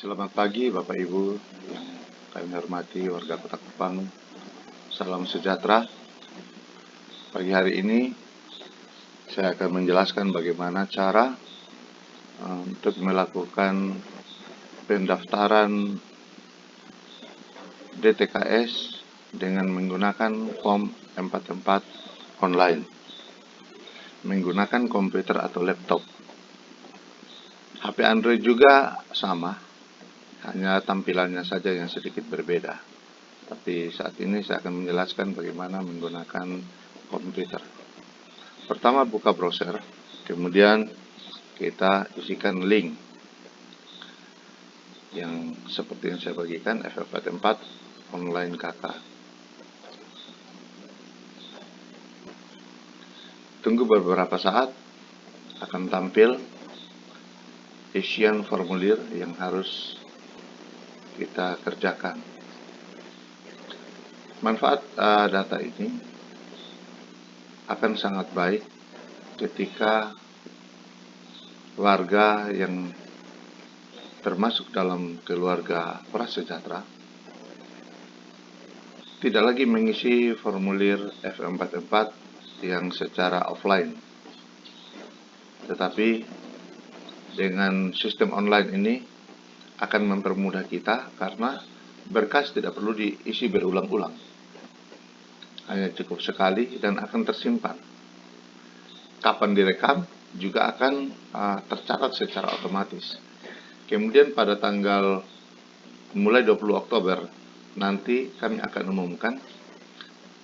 Selamat pagi Bapak Ibu yang kami hormati warga Kota Kupang. Salam sejahtera. Pagi hari ini saya akan menjelaskan bagaimana cara untuk melakukan pendaftaran DTKS dengan menggunakan form 44 online, menggunakan komputer atau laptop. HP Android juga sama, hanya tampilannya saja yang sedikit berbeda. Tapi saat ini saya akan menjelaskan bagaimana menggunakan komputer. Pertama buka browser, kemudian kita isikan link yang seperti yang saya bagikan, F44 online KK. Tunggu beberapa saat, akan tampil isian formulir yang harus kita kerjakan. Manfaat data ini akan sangat baik ketika warga yang termasuk dalam keluarga prasejahtera tidak lagi mengisi formulir F44 yang secara offline, tetapi dengan sistem online ini akan mempermudah kita karena berkas tidak perlu diisi berulang-ulang, hanya cukup sekali dan akan tersimpan. Kapan direkam juga akan tercatat secara otomatis. Kemudian pada tanggal mulai 20 Oktober nanti kami akan umumkan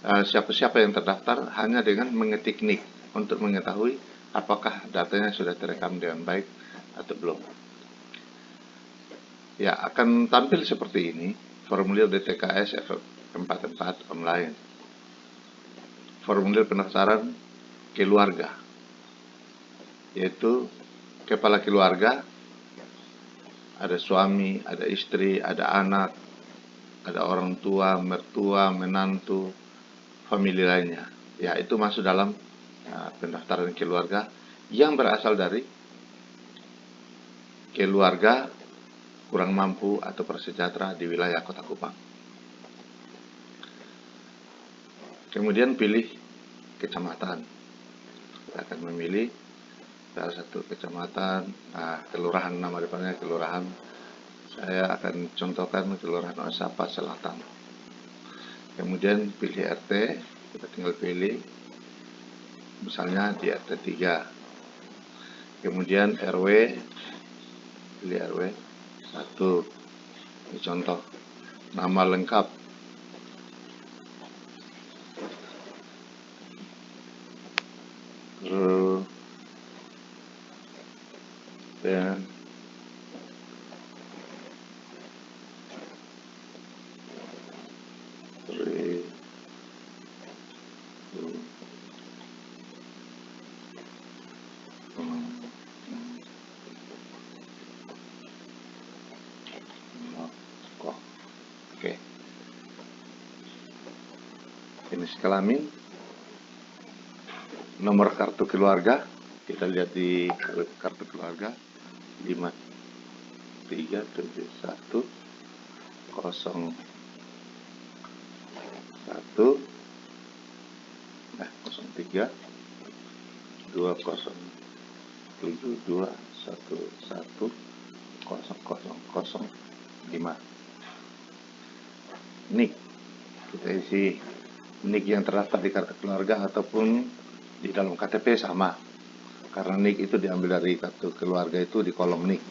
siapa-siapa yang terdaftar hanya dengan mengetik NIK untuk mengetahui apakah datanya sudah terekam dengan baik atau belum. Ya, akan tampil seperti ini, formulir DTKS F44 online. Formulir pendaftaran keluarga, yaitu kepala keluarga, ada suami, ada istri, ada anak, ada orang tua, mertua, menantu, famili lainnya. Ya, itu masuk dalam pendaftaran keluarga yang berasal dari keluarga kurang mampu atau prasejahtera di wilayah Kota Kupang. Kemudian pilih kecamatan. Kita akan memilih salah satu kecamatan, kelurahan, nama depannya kelurahan. Saya akan contohkan kelurahan Osapa Selatan. Kemudian pilih RT, kita tinggal pilih, misalnya di RT 3. Kemudian RW, pilih RW 1. Ini contoh, nama lengkap. Dan Oke. Jenis kelamin, nomor kartu keluarga, kita lihat di kartu keluarga 5371 01 03 207 211 0005. NIK, kita isi NIK yang terdaftar di kartu keluarga ataupun di dalam KTP sama, karena NIK itu diambil dari kartu keluarga itu di kolom NIK,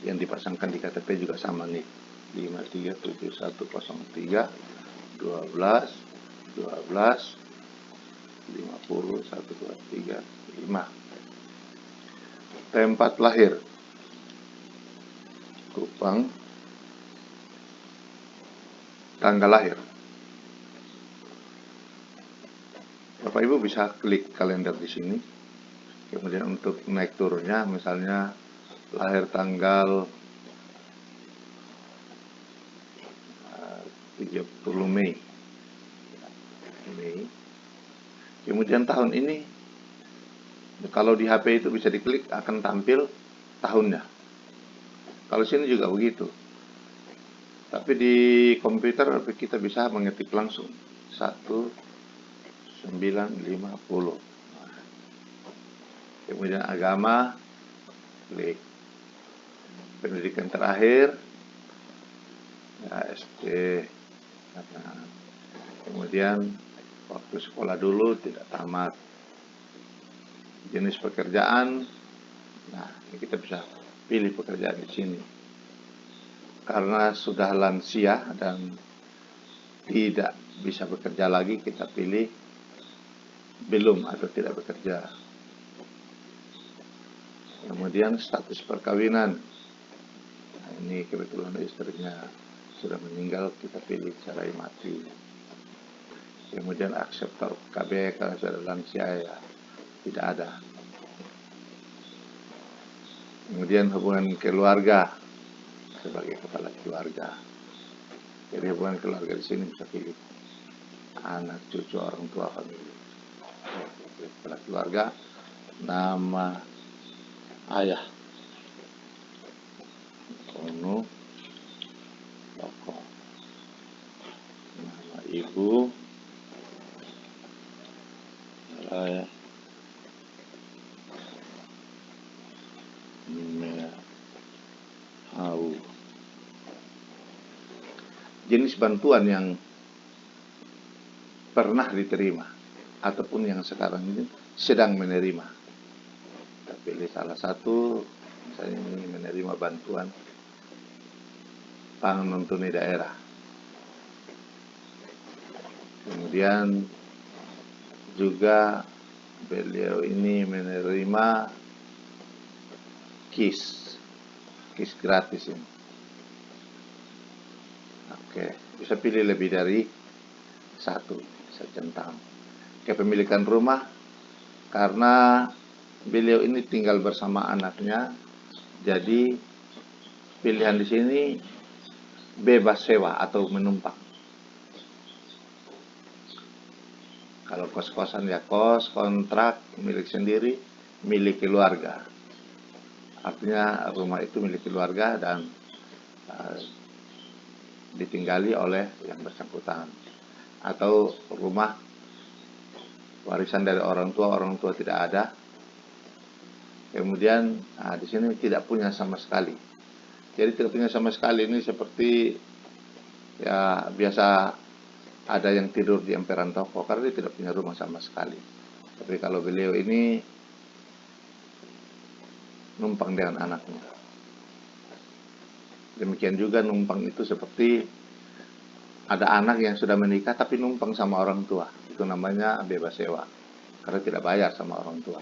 yang dipasangkan di KTP juga sama NIK 537103 12 12 50 123 5. Tempat lahir Kupang, tanggal lahir. Bapak Ibu bisa klik kalender di sini. Kemudian untuk naik turunnya, misalnya lahir tanggal 30 Mei. Kemudian tahun ini, kalau di HP itu bisa diklik, akan tampil tahunnya. Kalau sini juga begitu. Tapi di komputer kita bisa mengetik langsung 1950. Kemudian agama, klik. Pendidikan terakhir, ya, SD. Kemudian waktu sekolah dulu tidak tamat. Jenis pekerjaan, nah ini kita bisa pilih pekerjaan di sini. Karena sudah lansia dan tidak bisa bekerja lagi, kita pilih belum atau tidak bekerja. Kemudian status perkawinan. Nah, ini kebetulan istrinya sudah meninggal, kita pilih cerai mati. Kemudian akseptor KB kalau sudah lansia ya tidak ada. Kemudian hubungan keluarga sebagai kepala keluarga. Jadi hubungan keluarga di sini bisa pilih anak, cucu, orang tua, famili. Kepala keluarga, nama ayah, Kono, Loko, nama ibu, ayah, Hau. Jenis bantuan yang pernah diterima ataupun yang sekarang ini sedang menerima. Kita pilih salah satu, misalnya ini menerima bantuan pangan non tunai daerah. Kemudian juga beliau ini menerima KIS gratis ini. Oke, bisa pilih lebih dari satu, bisa centang. Kepemilikan rumah, karena beliau ini tinggal bersama anaknya, jadi pilihan di sini bebas sewa atau menumpang. Kalau kos-kosan ya kos, kontrak, milik sendiri, milik keluarga. Artinya rumah itu milik keluarga dan ditinggali oleh yang bersangkutan. Atau rumah warisan dari orang tua tidak ada. Kemudian di sini tidak punya sama sekali. Jadi tidak punya sama sekali ini seperti ya biasa ada yang tidur di emperan toko karena dia tidak punya rumah sama sekali. Tapi kalau beliau ini numpang dengan anaknya. Demikian juga numpang itu seperti ada anak yang sudah menikah tapi numpang sama orang tua. Itu namanya bebas sewa. Karena tidak bayar sama orang tua.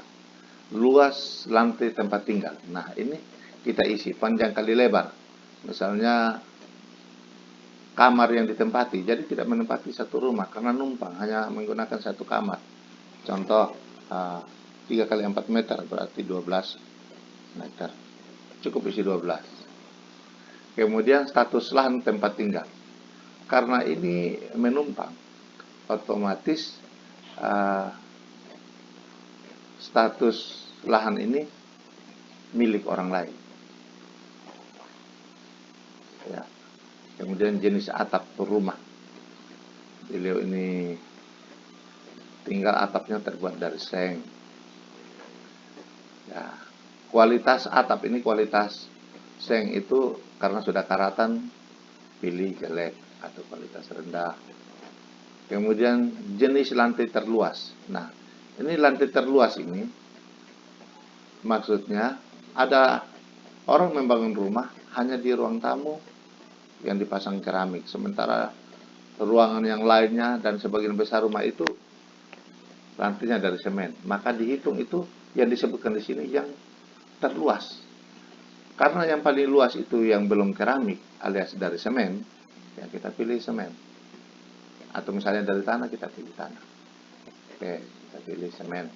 Luas lantai tempat tinggal. Nah ini kita isi panjang kali lebar. Misalnya kamar yang ditempati. Jadi tidak menempati satu rumah karena numpang. Hanya menggunakan satu kamar. Contoh 3 kali 4 meter berarti 12 meter. Cukup isi 12. Kemudian status lahan tempat tinggal. Karena ini menumpang, otomatis status lahan ini milik orang lain. Ya. Kemudian jenis atap rumah. Beliau ini tinggal atapnya terbuat dari seng. Ya. Kualitas atap ini, kualitas seng itu karena sudah karatan pilih jelek atau kualitas rendah. Kemudian jenis lantai terluas. Nah, ini lantai terluas ini maksudnya ada orang membangun rumah hanya di ruang tamu yang dipasang keramik, sementara ruangan yang lainnya dan sebagian besar rumah itu lantainya dari semen. Maka dihitung itu yang disebutkan di sini yang terluas. Karena yang paling luas itu yang belum keramik alias dari semen, ya kita pilih semen. Atau misalnya dari tanah, kita pilih tanah. Oke, kita pilih semen.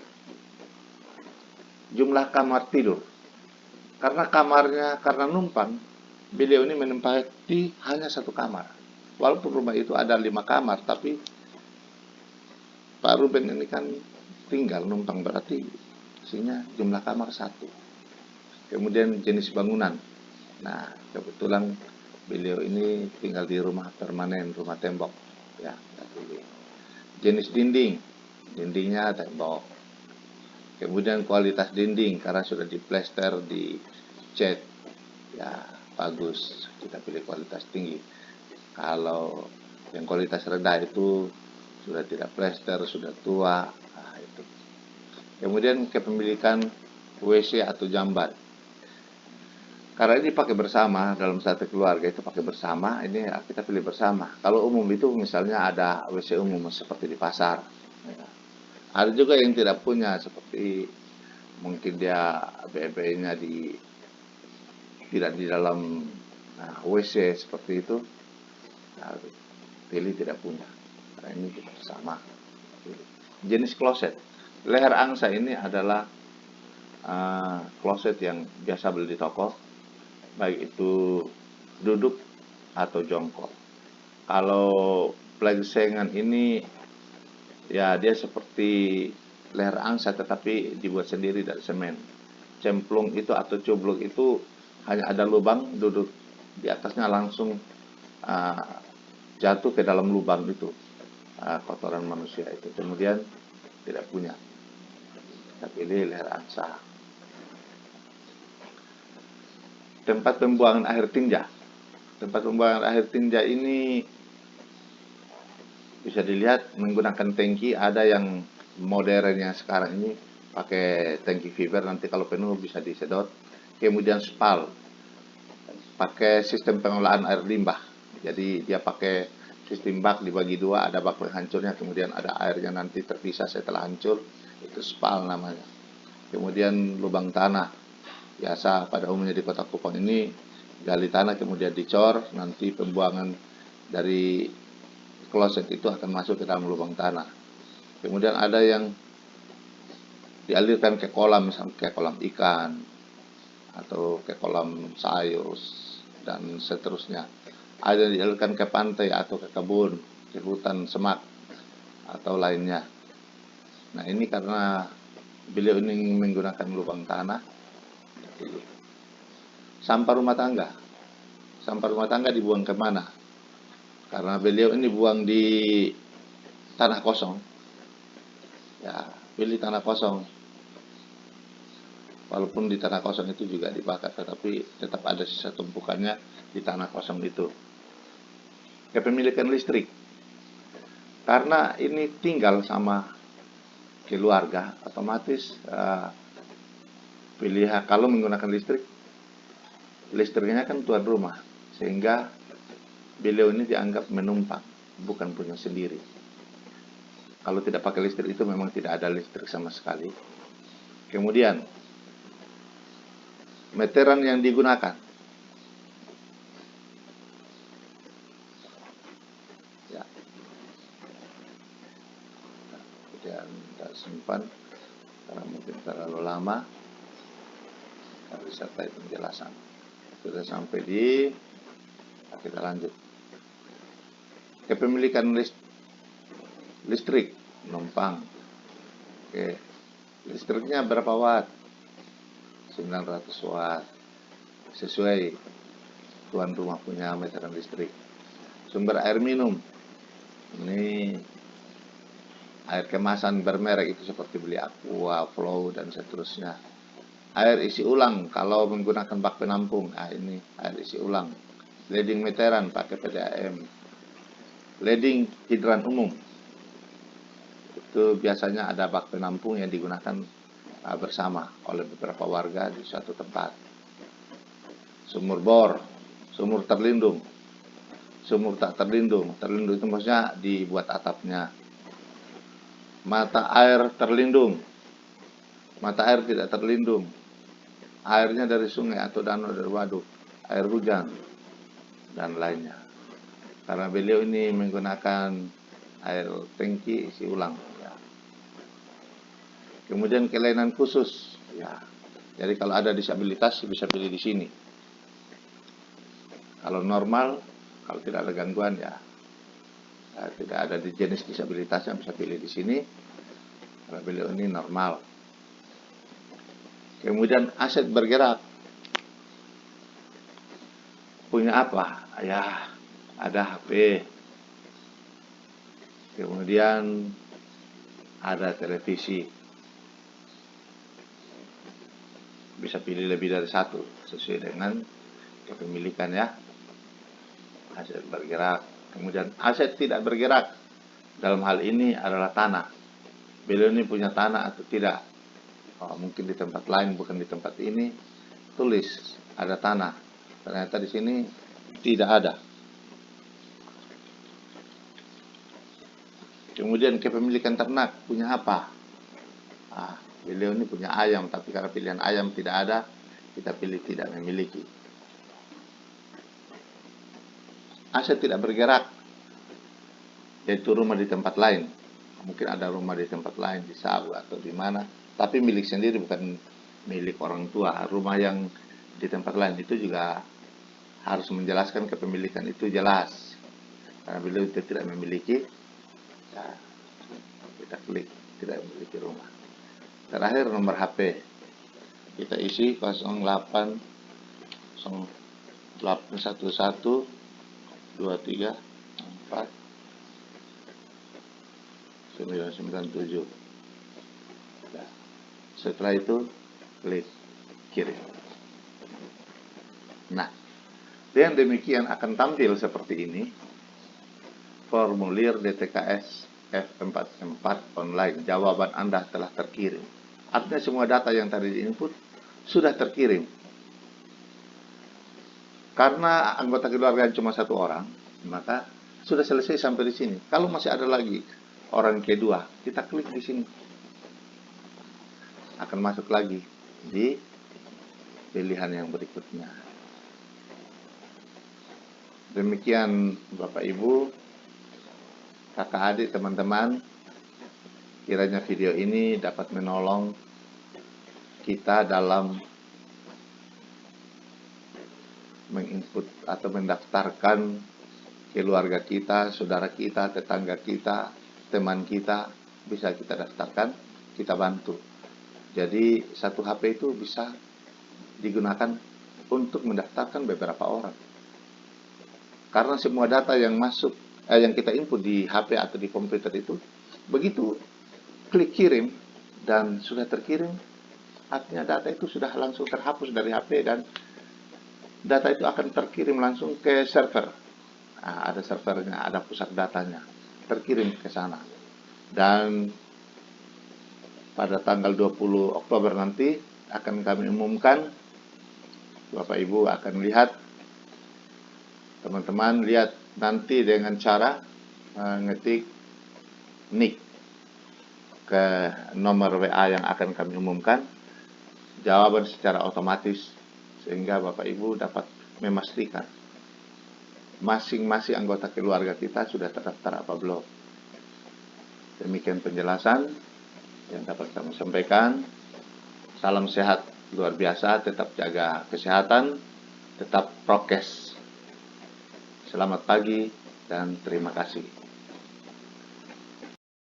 Jumlah kamar tidur. Karena numpang, beliau ini menempati hanya satu kamar. Walaupun rumah itu ada 5 kamar, tapi Pak Ruben ini kan tinggal numpang, berarti isinya jumlah kamar 1. Kemudian jenis bangunan. Nah, kebetulan beliau ini tinggal di rumah permanen, rumah tembok. Ya, jenis dindingnya tembok. Kemudian kualitas dinding karena sudah diplester, dicat, ya bagus. Kita pilih kualitas tinggi. Kalau yang kualitas rendah itu sudah tidak plester, sudah tua. Nah, itu. Kemudian kepemilikan WC atau jamban. Karena ini pakai bersama dalam satu keluarga itu pakai bersama, ini kita pilih bersama. Kalau umum itu misalnya ada WC umum seperti di pasar. Ya. Ada juga yang tidak punya seperti mungkin dia BB-nya tidak di dalam WC seperti itu. Nah, pilih tidak punya. Karena ini kita bersama. Jenis kloset. Leher angsa ini adalah kloset yang biasa beli di toko, baik itu duduk atau jongkok. Kalau plengsengan ini ya dia seperti leher angsa tetapi dibuat sendiri dari semen. Cemplung itu atau cubluk itu hanya ada lubang, duduk di atasnya langsung uh, jatuh ke dalam lubang itu, kotoran manusia itu. Kemudian tidak punya. Kita pilih leher angsa. Tempat pembuangan air tinja. Tempat pembuangan air tinja ini bisa dilihat menggunakan tangki. Ada yang modernnya sekarang ini pakai tangki fiber, nanti kalau penuh bisa disedot. Kemudian spal, pakai sistem pengelolaan air limbah. Jadi dia pakai sistem bak dibagi dua, ada bak penghancurnya, kemudian ada airnya nanti terpisah setelah hancur, itu spal namanya. Kemudian lubang tanah, biasa pada umumnya di Kota Kupang ini gali tanah kemudian dicor, nanti pembuangan dari kloset itu akan masuk ke dalam lubang tanah. Kemudian ada yang dialirkan ke kolam, misalnya ke kolam ikan atau ke kolam sayur dan seterusnya. Ada yang dialirkan ke pantai atau ke kebun, ke hutan semak atau lainnya. Nah, ini karena beliau ini menggunakan lubang tanah. Sampah rumah tangga. Sampah rumah tangga dibuang kemana? Karena beliau ini buang di tanah kosong. Ya, pilih tanah kosong. Walaupun di tanah kosong itu juga dibakar, tetapi tetap ada sisa tumpukannya di tanah kosong itu. Kepemilikan listrik. Karena ini tinggal sama keluarga, otomatis pilihan kalau menggunakan listrik, listriknya kan tuan rumah, sehingga beliau ini dianggap menumpang, bukan punya sendiri. Kalau tidak pakai listrik itu memang tidak ada listrik sama sekali. Kemudian meteran yang digunakan. Ya. Kemudian kita simpan karena mungkin terlalu lama. Kita sertai penjelasan. Sudah sampai di, kita lanjut. Kepemilikan listrik, numpang. Oke. Listriknya berapa watt? 900 watt. Sesuai tuan rumah punya meteran listrik. Sumber air minum. Ini air kemasan bermerek itu seperti beli Aqua, Flow dan seterusnya. Air isi ulang kalau menggunakan bak penampung. Nah, ini air isi ulang. Leading meteran pakai PDAM. Leading hidran umum. Itu biasanya ada bak penampung yang digunakan bersama oleh beberapa warga di suatu tempat. Sumur bor, sumur terlindung, sumur tak terlindung. Terlindung itu maksudnya dibuat atapnya. Mata air terlindung, mata air tidak terlindung. Airnya dari sungai atau danau, dari waduk, air hujan, dan lainnya. Karena beliau ini menggunakan air tangki isi ulang. Ya. Kemudian kelainan khusus. Ya. Jadi kalau ada disabilitas bisa pilih di sini. Kalau normal, kalau tidak ada gangguan ya tidak ada di jenis disabilitasnya bisa pilih di sini. Karena beliau ini normal. Kemudian aset bergerak. punya apa? Ya, ada HP, kemudian ada televisi, bisa pilih lebih dari satu sesuai dengan kepemilikan ya. Aset bergerak, kemudian aset tidak bergerak, dalam hal ini adalah tanah. Beliau ini punya tanah atau tidak? Mungkin di tempat lain, bukan di tempat ini. Tulis ada tanah, ternyata di sini tidak ada. Kemudian kepemilikan ternak, punya apa? Beliau ini punya ayam, tapi karena pilihan ayam tidak ada, kita pilih tidak memiliki. Aset tidak bergerak, yaitu rumah di tempat lain. Mungkin ada rumah di tempat lain, di Sabu atau di mana, tapi milik sendiri, bukan milik orang tua. Rumah yang di tempat lain itu juga harus menjelaskan kepemilikan itu jelas. Karena beliau itu tidak memiliki, ya, kita klik tidak memiliki rumah. Terakhir nomor HP, kita isi 08 11 23 4 997. Setelah itu klik kirim. Nah, dengan demikian akan tampil seperti ini formulir DTKS F44 online. Jawaban Anda telah terkirim. Artinya semua data yang tadi diinput sudah terkirim. Karena anggota keluarga cuma satu orang, maka sudah selesai sampai di sini. Kalau masih ada lagi orang kedua, kita klik di sini. Akan masuk lagi di pilihan yang berikutnya. Demikian Bapak Ibu, kakak adik, teman-teman, kiranya video ini dapat menolong kita dalam menginput atau mendaftarkan keluarga kita, saudara kita, tetangga kita, teman kita, bisa kita daftarkan, kita bantu. Jadi satu HP itu bisa digunakan untuk mendaftarkan beberapa orang. Karena semua data yang masuk, yang kita input di HP atau di komputer itu, begitu klik kirim dan sudah terkirim, artinya data itu sudah langsung terhapus dari HP dan data itu akan terkirim langsung ke server. Ada servernya, ada pusat datanya, terkirim ke sana. Dan pada tanggal 20 Oktober nanti akan kami umumkan. Bapak Ibu akan lihat, teman-teman lihat nanti dengan cara ngetik NIK ke nomor WA yang akan kami umumkan, jawaban secara otomatis, sehingga Bapak Ibu dapat memastikan masing-masing anggota keluarga kita sudah terdaftar apa belum. Demikian penjelasan yang dapat kami sampaikan. Salam sehat luar biasa, tetap jaga kesehatan, tetap prokes. Selamat pagi dan terima kasih.